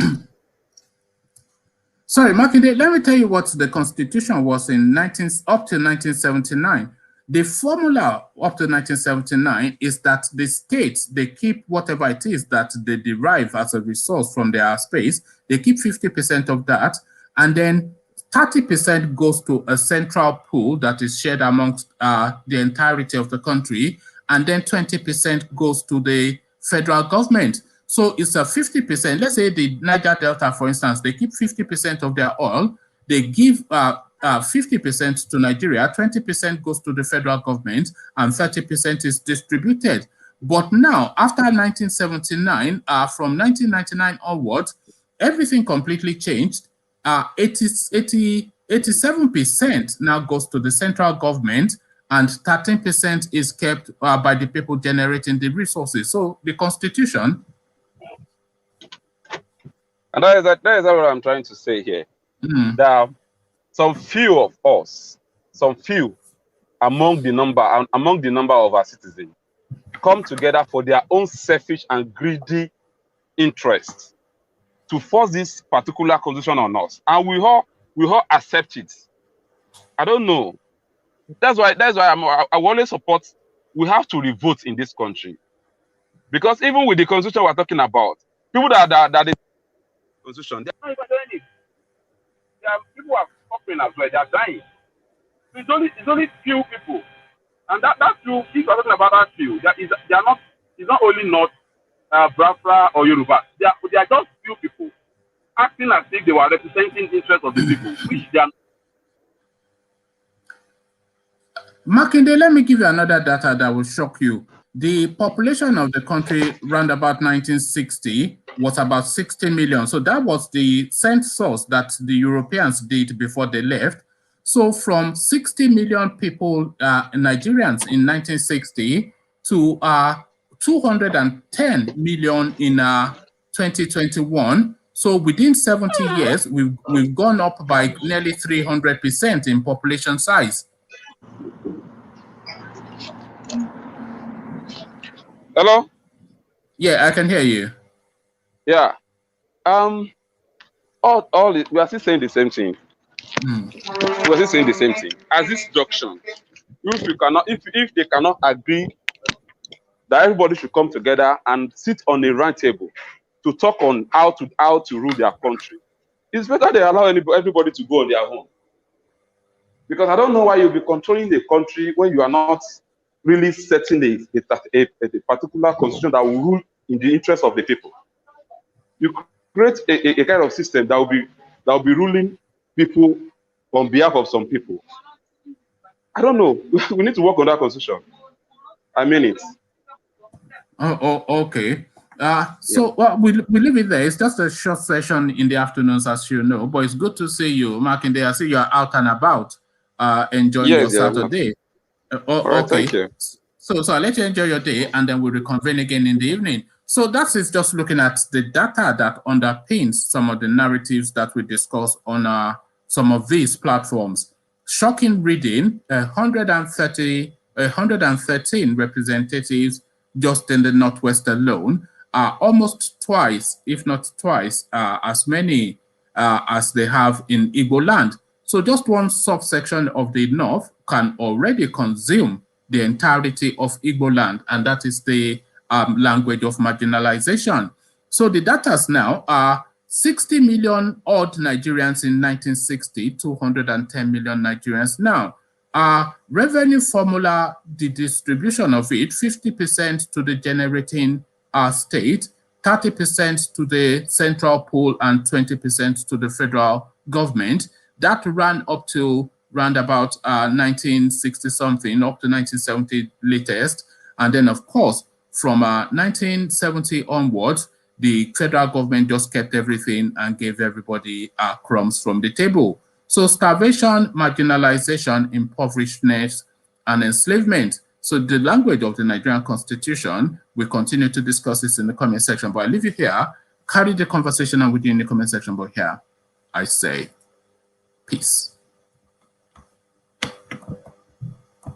sorry, Makinde, let me tell you what the Constitution was in up to 1979. The formula up to 1979 is that the states, they keep whatever it is that they derive as a resource from their space, they keep 50% of that, and then 30% goes to a central pool that is shared amongst the entirety of the country, and then 20% goes to the federal government. So it's a 50%. Let's say the Niger Delta, for instance, they keep 50% of their oil. They give 50% to Nigeria, 20% goes to the federal government, and 30% is distributed. But now, after 1979, from 1999 onwards, everything completely changed. 87% now goes to the central government, and 13% is kept by the people generating the resources. So the Constitution. And that is what I'm trying to say here. That some few of us, some few among the number of our citizens, come together for their own selfish and greedy interests to force this particular constitution on us, and we all accept it. I don't know. That's why I always support. We have to revote in this country, because even with the constitution we're talking about, people that the constitution, they're not even doing it. People are suffering as well. They are dying. It's only few people, and that few. If you're talking about that few, they are not. It's not only not Biafra or Yoruba. They are just few people acting as if they were representing the interests of the people, which they are. Makinde, let me give you another data that will shock you. The population of the country around about 1960 was about 60 million. So that was the census that the Europeans did before they left. So from 60 million people, Nigerians in 1960 to 210 million in 2021. So within 70 years, we've gone up by nearly 300% in population size. Hello? Yeah, I can hear you. Yeah. We are still saying the same thing. We are still saying the same thing. As this junction, if they cannot agree that everybody should come together and sit on a round table to talk on how to rule their country, it's better they allow everybody to go on their own. Because I don't know why you'll be controlling the country when you are not really setting a particular constitution that will rule in the interest of the people. You create a kind of system that will be ruling people on behalf of some people. I don't know. We need to work on that constitution. I mean it. Oh, okay. Well, we leave it there. It's just a short session in the afternoons, as you know, but it's good to see you, Makinde. I see you're out and about, enjoying your Saturday. All right, thank you. So I'll let you enjoy your day, and then we'll reconvene again in the evening. So that is just looking at the data that underpins some of the narratives that we discuss on some of these platforms. Shocking reading, 113 representatives just in the Northwest alone. are almost twice, if not twice, as many as they have in Igbo land. So just one subsection of the North can already consume the entirety of Igbo land, and that is the language of marginalization. So the data now are 60 million odd Nigerians in 1960, 210 million Nigerians now. Revenue formula, the distribution of it, 50% to the generating state, 30% to the central pool, and 20% to the federal government. That ran up to round about 1960 something, up to 1970 latest. And then, of course, from 1970 onwards, the federal government just kept everything and gave everybody crumbs from the table. So starvation, marginalization, impoverishment, and enslavement. So the language of the Nigerian Constitution, we continue to discuss this in the comment section, but I leave it here. Carry the conversation on with you in the comment section, but here I say peace.